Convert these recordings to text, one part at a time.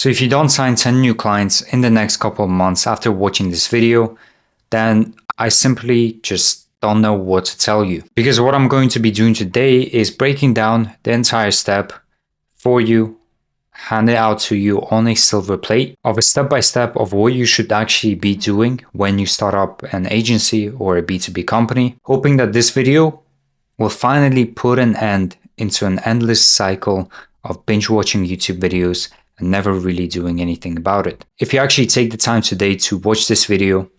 So if you don't sign 10 new clients in the next couple of months after watching this video, then I simply just don't know what to tell you. Because what I'm going to be doing today is breaking down the entire step for you, hand it out to you on a silver plate of a step-by-step of what you should actually be doing when you start up an agency or a B2B company, hoping that this video will finally put an end into an endless cycle of binge watching YouTube videos and never really doing anything about it. If you actually take the time today to watch this video,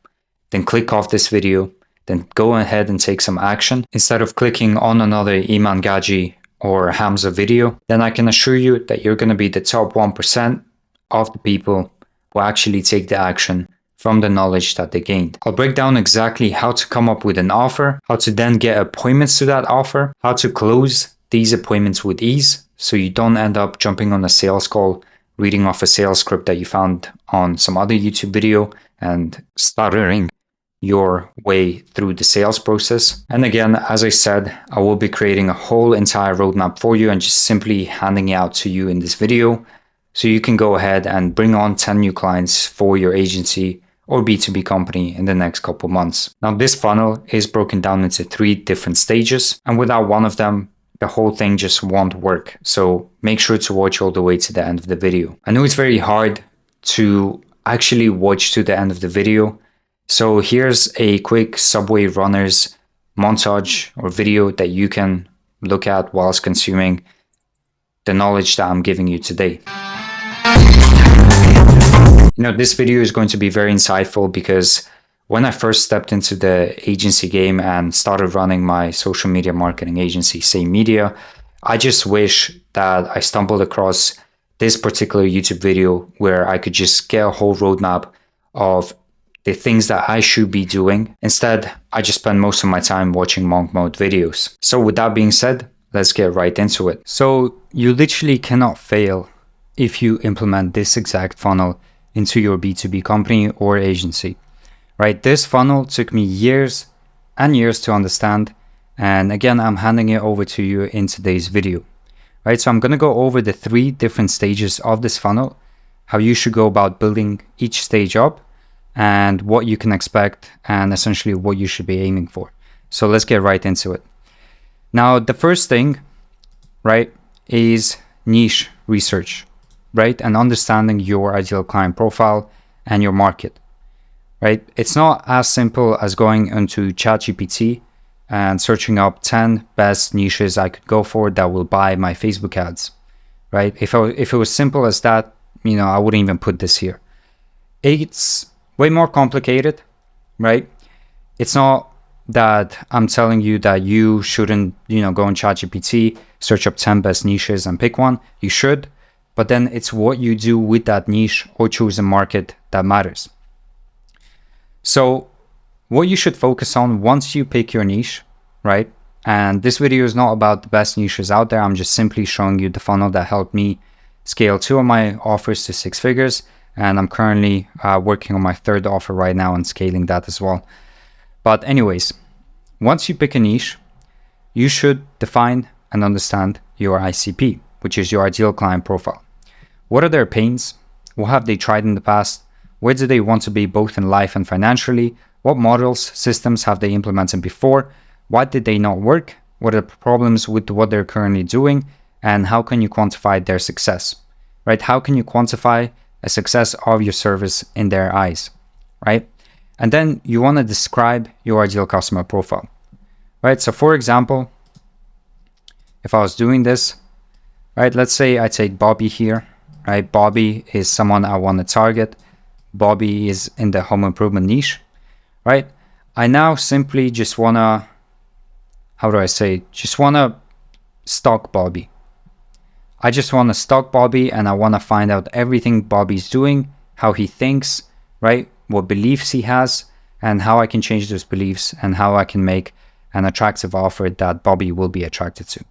then click off this video, then go ahead and take some action instead of clicking on another Iman Gaji or Hamza video, then I can assure you that you're going to be the top 1% of the people who actually take the action from the knowledge that they gained. I'll break down exactly how to come up with an offer, how to then get appointments to that offer, how to close these appointments with ease so you don't end up jumping on a sales call, reading off a sales script that you found on some other YouTube video and stuttering your way through the sales process. And again, as I said, I will be creating a whole entire roadmap for you and just simply handing it out to you in this video so you can go ahead and bring on 10 new clients for your agency or B2B company in the next couple months. Now, this funnel is broken down into 3 different stages, and without one of them, the whole thing just won't work. So make sure to watch all the way to the end of the video. I know it's very hard to actually watch to the end of the video. So here's a quick Subway Runners montage or video that you can look at whilst consuming the knowledge that I'm giving you today. This video is going to be very insightful because when I first stepped into the agency game and started running my social media marketing agency, Say Media, I just wish that I stumbled across this particular YouTube video where I could just get a whole roadmap of the things that I should be doing. Instead, I just spend most of my time watching monk mode videos. So with that being said, let's get right into it. So you literally cannot fail if you implement this exact funnel into your B2B company or agency, right? This funnel took me years and years to understand. And again, I'm handing it over to you in today's video, right? So I'm going to go over the 3 different stages of this funnel, how you should go about building each stage up, and what you can expect and essentially what you should be aiming for. So let's get right into it. Now, the first thing, right, is niche research, right? And understanding your ideal client profile and your market, right? It's not as simple as going into ChatGPT and searching up 10 best niches I could go for that will buy my Facebook ads, right? If it was simple as that, I wouldn't even put this here. It's way more complicated, right? It's not that I'm telling you that you shouldn't, go on ChatGPT, search up 10 best niches and pick one. You should, but then it's what you do with that niche or chosen market that matters. So what you should focus on once you pick your niche, right? And this video is not about the best niches out there. I'm just simply showing you the funnel that helped me scale 2 of my offers to 6 figures. And I'm currently working on my 3rd offer right now and scaling that as well. But anyways, once you pick a niche, you should define and understand your ICP, which is your ideal client profile. What are their pains? What have they tried in the past? Where do they want to be both in life and financially? What models, systems have they implemented before? Why did they not work? What are the problems with what they're currently doing? And how can you quantify their success, right? How can you quantify a success of your service in their eyes, right? And then you want to describe your ideal customer profile, right? So for example, if I was doing this, right, let's say I take Bobby here, right? Bobby is someone I want to target. Bobby is in the home improvement niche, right? I now simply just want to, just want to stalk Bobby. I just want to stalk Bobby and I want to find out everything Bobby's doing, how he thinks, right? What beliefs he has and how I can change those beliefs and how I can make an attractive offer that Bobby will be attracted to,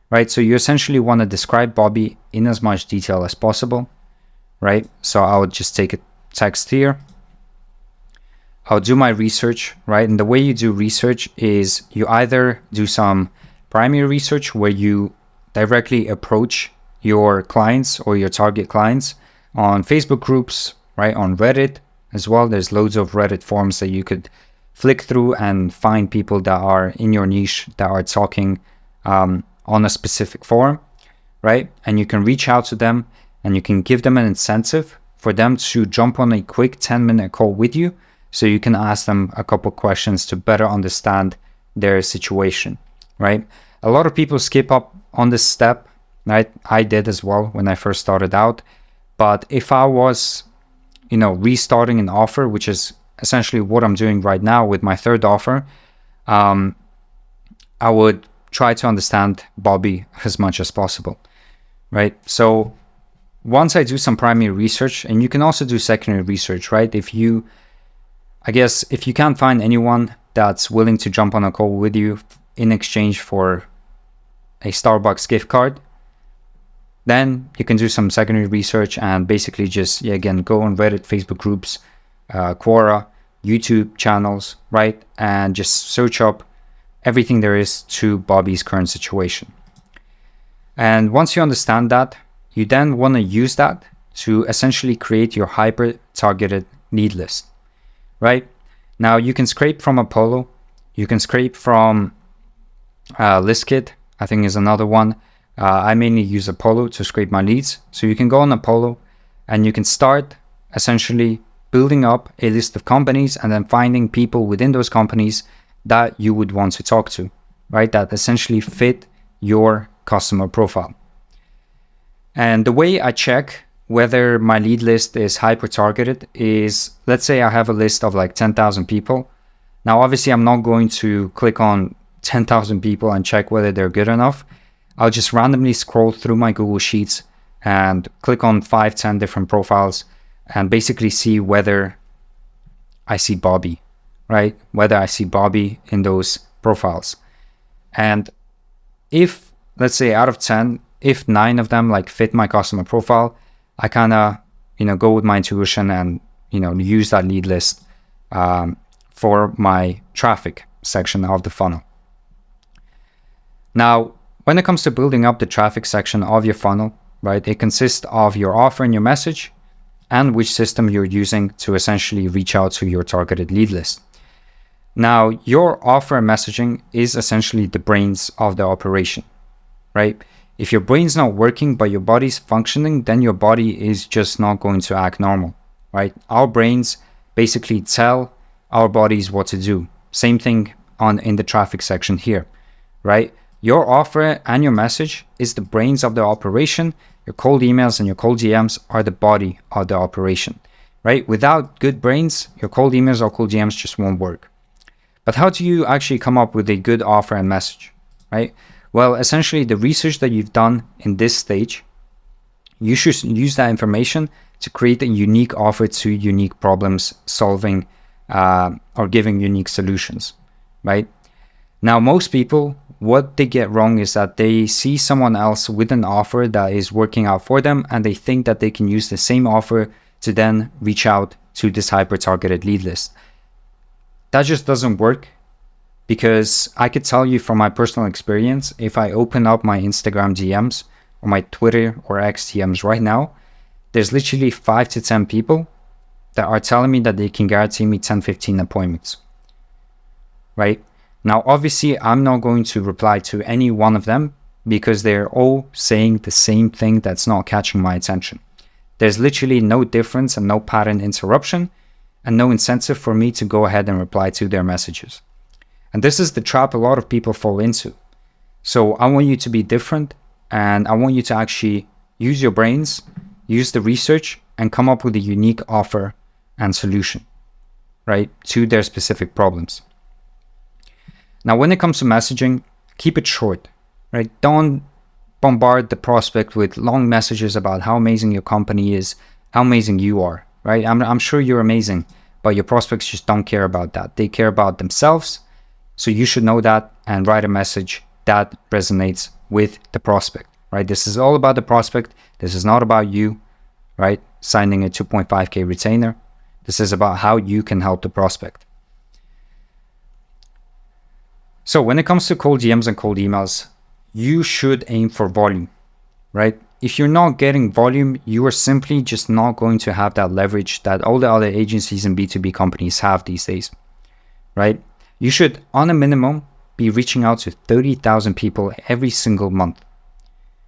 right? So you essentially want to describe Bobby in as much detail as possible, right? So I would just take a text here. I'll do my research, right? And the way you do research is you either do some primary research where you directly approach your clients or your target clients on Facebook groups, right? On Reddit as well. There's loads of Reddit forums that you could flick through and find people that are in your niche that are talking on a specific forum, right? And you can reach out to them and you can give them an incentive for them to jump on a quick 10-minute call with you, so you can ask them a couple questions to better understand their situation, right? A lot of people skip up on this step, right? I did as well when I first started out. But if I was, restarting an offer, which is essentially what I'm doing right now with my third offer, I would try to understand Bobby as much as possible, right? So once I do some primary research, and you can also do secondary research, right? If you can't find anyone that's willing to jump on a call with you in exchange for a Starbucks gift card, then you can do some secondary research and basically just, again, go on Reddit, Facebook groups, Quora, YouTube channels, right? And just search up everything there is to Bobby's current situation. And once you understand that, you then want to use that to essentially create your hyper-targeted lead list, right? Now, you can scrape from Apollo. You can scrape from ListKit, I think is another one. I mainly use Apollo to scrape my leads. So you can go on Apollo and you can start essentially building up a list of companies and then finding people within those companies that you would want to talk to, right? That essentially fit your customer profile. And the way I check whether my lead list is hyper-targeted is, let's say I have a list of like 10,000 people. Now, obviously, I'm not going to click on 10,000 people and check whether they're good enough. I'll just randomly scroll through my Google Sheets and click on 5-10 different profiles and basically see whether I see Bobby, right? Whether I see Bobby in those profiles. And if, let's say out of 10, if 9 of them like fit my customer profile, I kind of, go with my intuition and, use that lead list for my traffic section of the funnel. Now, when it comes to building up the traffic section of your funnel, right, it consists of your offer and your message and which system you're using to essentially reach out to your targeted lead list. Now, your offer and messaging is essentially the brains of the operation, right? If your brain's not working but your body's functioning, then your body is just not going to act normal, right? Our brains basically tell our bodies what to do. Same thing in the traffic section here, right? Your offer and your message is the brains of the operation. Your cold emails and your cold DMs are the body of the operation, right? Without good brains, your cold emails or cold DMs just won't work. But how do you actually come up with a good offer and message, right? Well, essentially the research that you've done in this stage, you should use that information to create a unique offer to unique problems, solving or giving unique solutions, right? Now, most people, what they get wrong is that they see someone else with an offer that is working out for them, and they think that they can use the same offer to then reach out to this hyper-targeted lead list. That just doesn't work, because I could tell you from my personal experience, if I open up my Instagram DMs or my Twitter or X DMs right now, there's literally 5 to 10 people that are telling me that they can guarantee me 10, 15 appointments, right? Now, obviously, I'm not going to reply to any one of them because they're all saying the same thing that's not catching my attention. There's literally no difference and no pattern interruption and no incentive for me to go ahead and reply to their messages. And this is the trap a lot of people fall into. So I want you to be different, and I want you to actually use your brains, use the research, and come up with a unique offer and solution, right, to their specific problems. Now, when it comes to messaging, keep it short, right? Don't bombard the prospect with long messages about how amazing your company is, how amazing you are, right? I'm sure you're amazing, but your prospects just don't care about that. They care about themselves. So you should know that and write a message that resonates with the prospect, right? This is all about the prospect. This is not about you, right? Signing a 2.5K retainer. This is about how you can help the prospect. So when it comes to cold DMs and cold emails, you should aim for volume, right? if you're not getting volume, you are simply just not going to have that leverage that all the other agencies and B2B companies have these days, right? You should, on a minimum, be reaching out to 30,000 people every single month,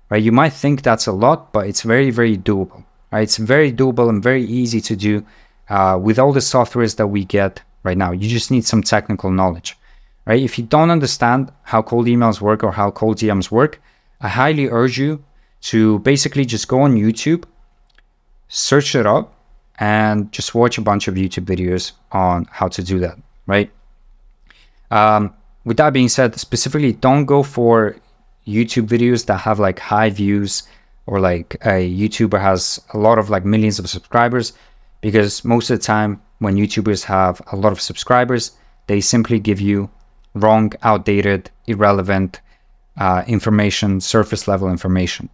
right? You might think that's a lot, but it's very, very doable, right? It's very doable and very easy to do with all the softwares that we get right now. You just need some technical knowledge, right? If you don't understand how cold emails work or how cold DMs work, I highly urge you to basically just go on YouTube, search it up, and just watch a bunch of YouTube videos on how to do that, right? With that being said, specifically, don't go for YouTube videos that have like high views, or like a YouTuber has a lot of like millions of subscribers, because most of the time when YouTubers have a lot of subscribers, they simply give you wrong, outdated, irrelevant information, surface level information.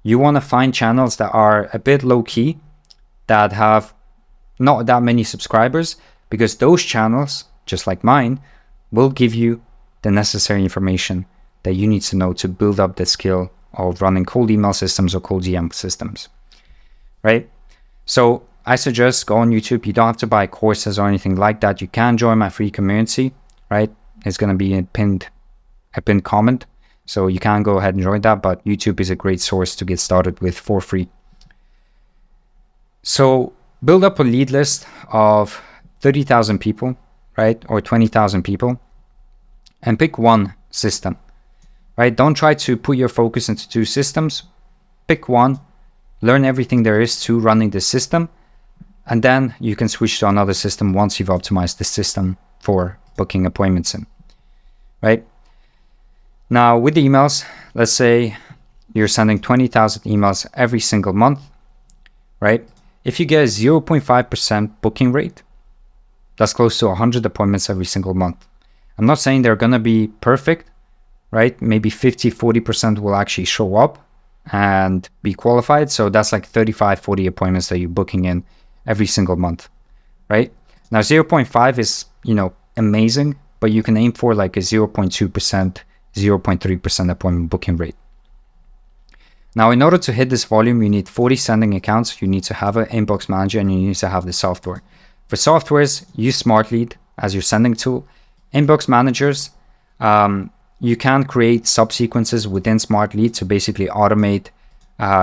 You want to find channels that are a bit low key, that have not that many subscribers, because those channels, just like mine, will give you the necessary information that you need to know to build up the skill of running cold email systems or cold DM systems, right? So I suggest go on YouTube. You don't have to buy courses or anything like that. You can join my free community, right? It's going to be a pinned comment. So you can go ahead and join that, but YouTube is a great source to get started with for free. So build up a lead list of 30,000 people, right? Or 20,000 people, and pick one system, right? Don't try to put your focus into two systems. Pick one, learn everything there is to running the system, and then you can switch to another system once you've optimized the system for booking appointments in, right? Now with the emails, let's say you're sending 20,000 emails every single month, right? If you get a 0.5% booking rate, that's close to 100 appointments every single month. I'm not saying they're going to be perfect, right? Maybe 50-40% will actually show up and be qualified. So that's like 35-40 appointments that you're booking in every single month, right? Now 0.5 is, amazing, but you can aim for like a 0.2%, 0.3% appointment booking rate. Now, in order to hit this volume, you need 40 sending accounts, you need to have an inbox manager, and you need to have the software. For softwares, use SmartLead as your sending tool. Inbox managers, you can create subsequences within SmartLead to basically automate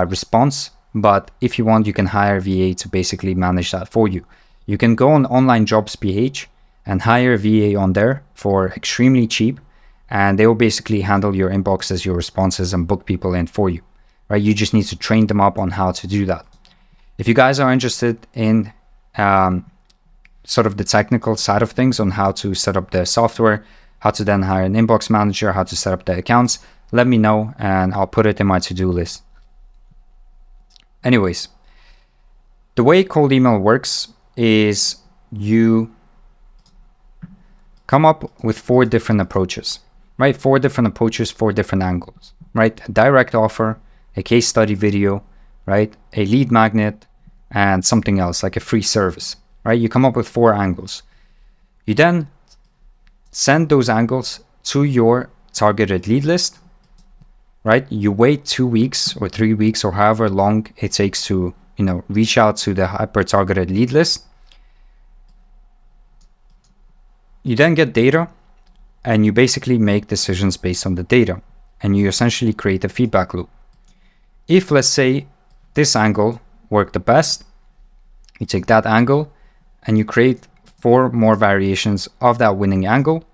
response. But if you want, you can hire a VA to basically manage that for you. You can go on Online Jobs PH and hire a VA on there for extremely cheap, and they will basically handle your inboxes, your responses, and book people in for you, right? You just need to train them up on how to do that. If you guys are interested in sort of the technical side of things on how to set up the software, how to then hire an inbox manager, how to set up the accounts, let me know and I'll put it in my to-do list. Anyways, the way cold email works is you come up with 4 different approaches, right? 4 different approaches, 4 different angles, right? A direct offer, a case study video, right? A lead magnet, and something else like a free service, right? You come up with 4 angles. You then send those angles to your targeted lead list, right? You wait 2 weeks or 3 weeks or however long it takes to, reach out to the hyper targeted lead list. You then get data and you basically make decisions based on the data, and you essentially create a feedback loop. If, let's say, this angle worked the best, you take that angle and you create 4 more variations of that winning angle,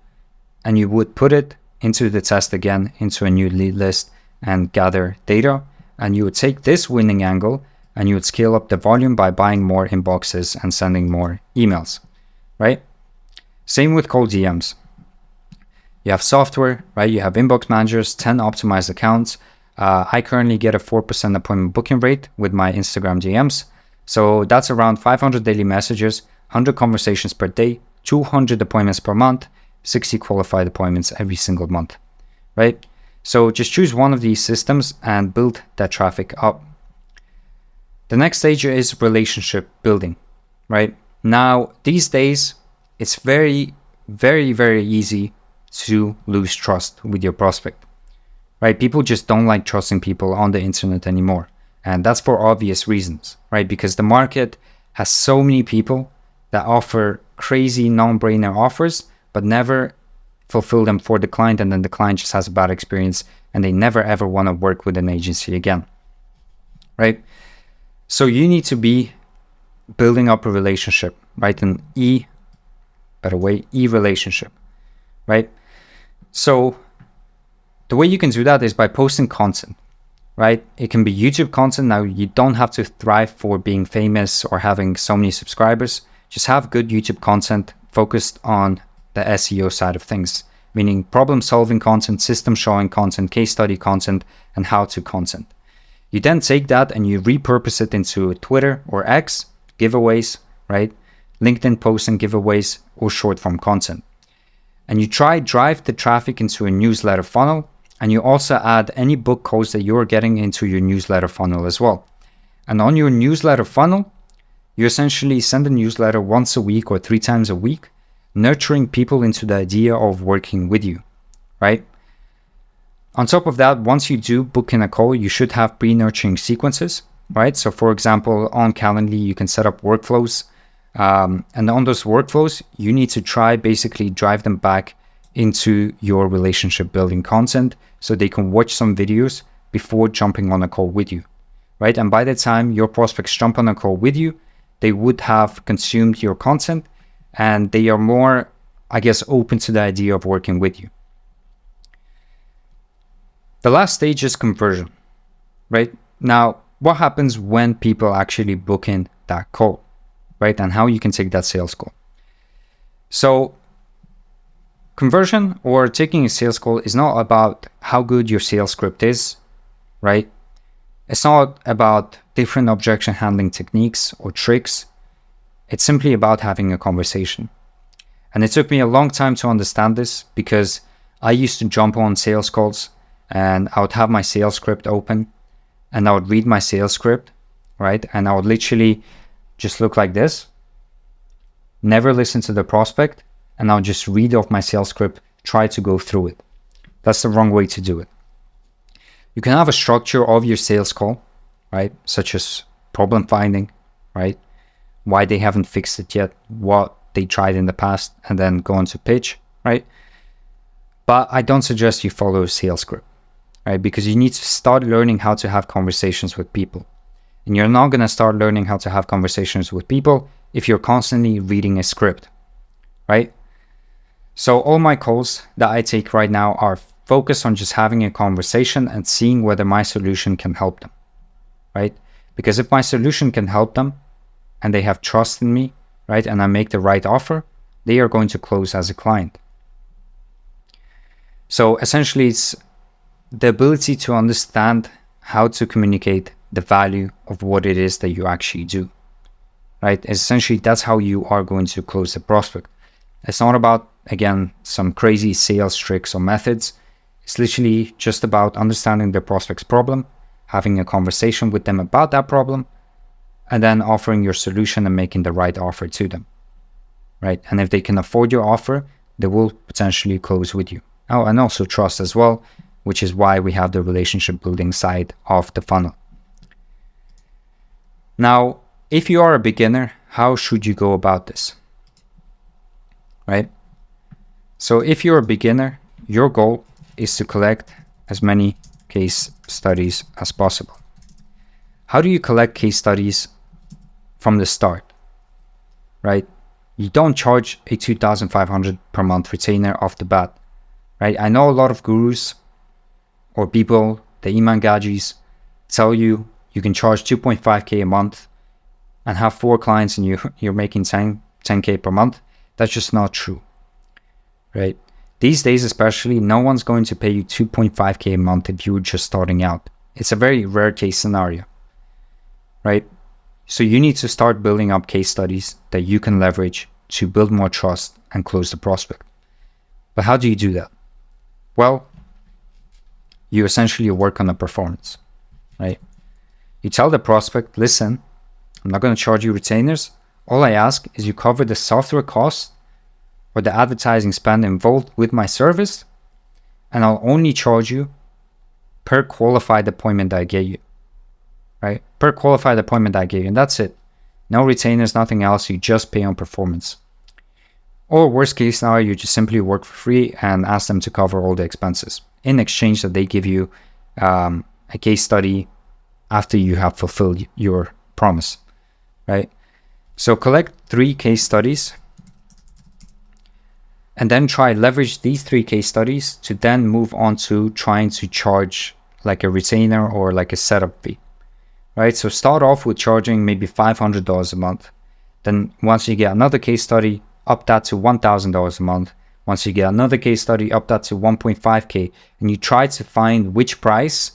and you would put it into the test again, into a new lead list, and gather data. And you would take this winning angle and you would scale up the volume by buying more inboxes and sending more emails, right? Same with cold DMs. You have software, right? You have inbox managers, 10 optimized accounts. I currently get a 4% appointment booking rate with my Instagram DMs. So that's around 500 daily messages, 100 conversations per day, 200 appointments per month, 60 qualified appointments every single month, right? So just choose one of these systems and build that traffic up. The next stage is relationship building, right? Now, these days, it's very, very, very easy to lose trust with your prospect, right? People just don't like trusting people on the internet anymore. And that's for obvious reasons, right? Because the market has so many people that offer crazy non-brainer offers, but never fulfill them for the client. And then the client just has a bad experience and they never ever want to work with an agency again, right? So you need to be building up a relationship, right? An relationship, right? So the way you can do that is by posting content, right? It can be YouTube content. Now, you don't have to thrive for being famous or having so many subscribers. Just have good YouTube content focused on the SEO side of things, meaning problem solving content, system showing content, case study content, and how to content. You then take that and you repurpose it into Twitter or X, giveaways, right? LinkedIn posts and giveaways, or short form content. And you drive the traffic into a newsletter funnel. And you also add any book codes that you're getting into your newsletter funnel as well. And on your newsletter funnel, you essentially send a newsletter once a week or 3 times a week, nurturing people into the idea of working with you, right? On top of that, once you do book in a call, you should have pre-nurturing sequences, right? So for example, on Calendly, you can set up workflows. And on those workflows, you need to basically drive them back into your relationship building content so they can watch some videos before jumping on a call with you, right? And by the time your prospects jump on a call with you, they would have consumed your content and they are more, I guess, open to the idea of working with you. The last stage is conversion, right? Now, what happens when people actually book in that call, right? And how you can take that sales call. So conversion or taking a sales call is not about how good your sales script is, right? It's not about different objection handling techniques or tricks. It's simply about having a conversation. And it took me a long time to understand this because I used to jump on sales calls and I would have my sales script open and I would read my sales script, right? And I would literally just look like this, never listen to the prospect, and I'll just read off my sales script, try to go through it. That's the wrong way to do it. You can have a structure of your sales call, right? Such as problem finding, right? Why they haven't fixed it yet, what they tried in the past, and then go on to pitch, right? But I don't suggest you follow a sales script, right? Because you need to start learning how to have conversations with people. And you're not going to start learning how to have conversations with people if you're constantly reading a script, right? So all my calls that I take right now are focused on just having a conversation and seeing whether my solution can help them, right? Because if my solution can help them and they have trust in me, right, and I make the right offer, they are going to close as a client. So essentially, it's the ability to understand how to communicate the value of what it is that you actually do, right? Essentially, that's how you are going to close the prospect. It's not about, again, some crazy sales tricks or methods. It's literally just about understanding the prospect's problem, having a conversation with them about that problem, and then offering your solution and making the right offer to them, right? And if they can afford your offer, they will potentially close with you. Oh, and also trust as well, which is why we have the relationship building side of the funnel. Now, if you are a beginner, how should you go about this? Right? So if you're a beginner, your goal is to collect as many case studies as possible. How do you collect case studies from the start? Right? You don't charge a $2,500 per month retainer off the bat. Right? I know a lot of gurus or people, the Iman Gajis, tell you you can charge 2.5K a month and have 4 clients and you're making 10K per month. That's just not true, right? These days especially, no one's going to pay you 2.5K a month if you're just starting out. It's a very rare case scenario, right? So you need to start building up case studies that you can leverage to build more trust and close the prospect. But how do you do that? Well, you essentially work on the performance, right? You tell the prospect, listen, I'm not going to charge you retainers. All I ask is you cover the software costs or the advertising spend involved with my service, and I'll only charge you per qualified appointment that I get you, right? Per qualified appointment I gave you, and that's it. No retainers, nothing else. You just pay on performance. Or worst case scenario, you just simply work for free and ask them to cover all the expenses in exchange that they give you a case study after you have fulfilled your promise, right? So collect 3 case studies and then try leverage these 3 case studies to then move on to trying to charge like a retainer or like a setup fee, right? So start off with charging maybe $500 a month. Then once you get another case study, up that to $1,000 a month. Once you get another case study, up that to 1.5K. And you try to find which price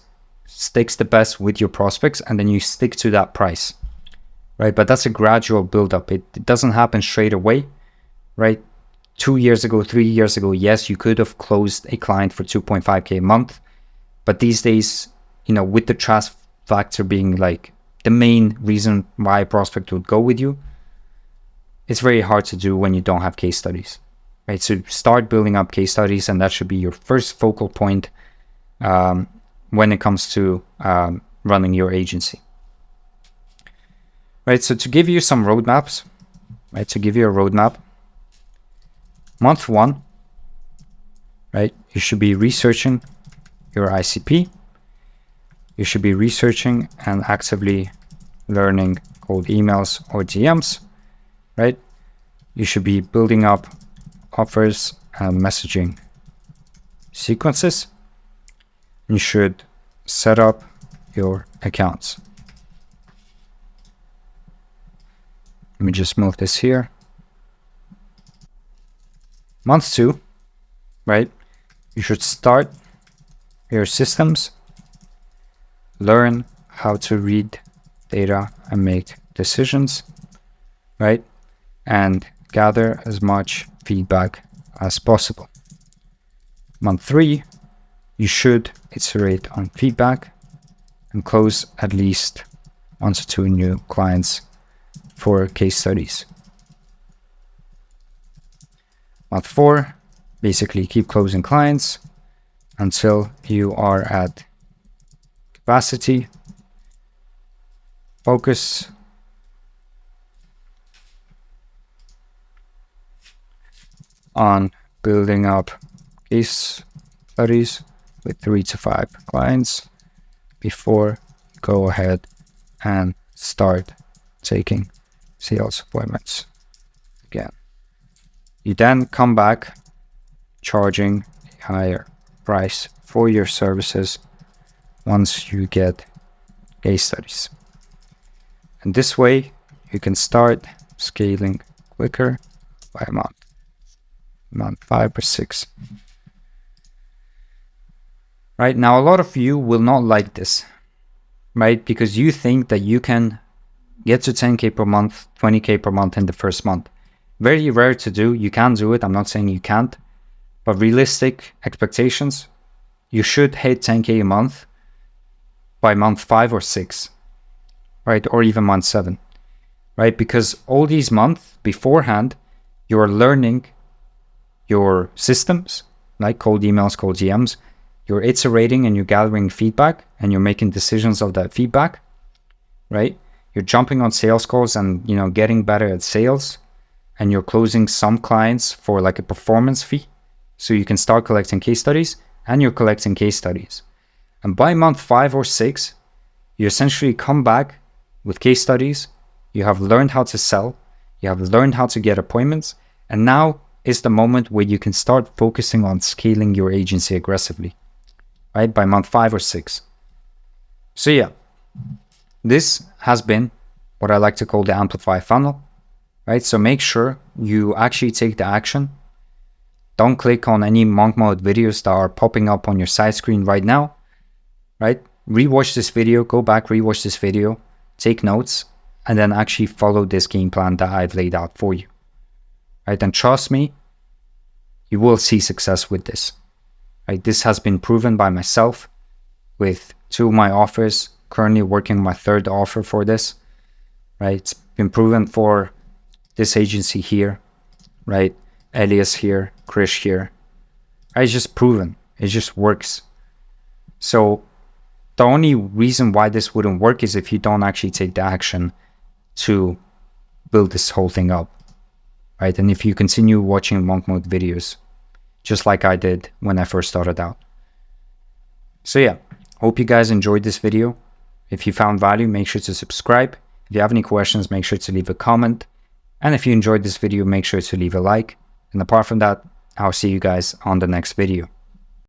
sticks the best with your prospects, and then you stick to that price, right? But that's a gradual build-up. It doesn't happen straight away, right? 2 years ago, 3 years ago, yes, you could have closed a client for 2.5K a month. But these days, with the trust factor being like the main reason why a prospect would go with you, it's very hard to do when you don't have case studies, right? So start building up case studies, and that should be your first focal point when it comes to running your agency, right? So to give you some roadmaps, right? To give you a roadmap, month 1, right? You should be researching your ICP. You should be researching and actively learning cold emails or DMs, right? You should be building up offers and messaging sequences. You should set up your accounts. Let me just move this here. Month 2, right? You should start your systems, learn how to read data and make decisions, right? And gather as much feedback as possible. Month 3, you should iterate on feedback and close at least 1 to 2 new clients for case studies. Month 4, basically keep closing clients until you are at capacity. Focus on building up case studies with 3 to 5 clients before you go ahead and start taking sales appointments again. You then come back charging a higher price for your services once you get case studies. And this way you can start scaling quicker by month 5 or 6. Right now, a lot of you will not like this, right? Because you think that you can get to 10K per month, 20K per month in the first month. Very rare to do. You can do it. I'm not saying you can't, but realistic expectations, you should hit 10K a month by month 5 or 6, right? Or even month 7, right? Because all these months beforehand, you're learning your systems, like cold emails, cold DMs. You're iterating and you're gathering feedback and you're making decisions of that feedback, right? You're jumping on sales calls and, getting better at sales, and you're closing some clients for like a performance fee. So you can start collecting case studies, and you're collecting case studies. And by month 5 or 6, you essentially come back with case studies. You have learned how to sell. You have learned how to get appointments. And now is the moment where you can start focusing on scaling your agency aggressively, right? By month 5 or 6. So yeah, this has been what I like to call the amplify funnel, right? So make sure you actually take the action. Don't click on any monk mode videos that are popping up on your side screen right now, right? Rewatch this video, go back, rewatch this video, take notes, and then actually follow this game plan that I've laid out for you, right? And trust me, you will see success with this, right? This has been proven by myself with 2 of my offers, currently working my 3rd offer for this, right? It's been proven for this agency here, right? Elias here, Krish here. It's just proven. It just works. So The only reason why this wouldn't work is if you don't actually take the action to build this whole thing up, right? And if you continue watching monk mode videos, just like I did when I first started out. So yeah, hope you guys enjoyed this video. If you found value, make sure to subscribe. If you have any questions, make sure to leave a comment. And if you enjoyed this video, make sure to leave a like. And apart from that, I'll see you guys on the next video.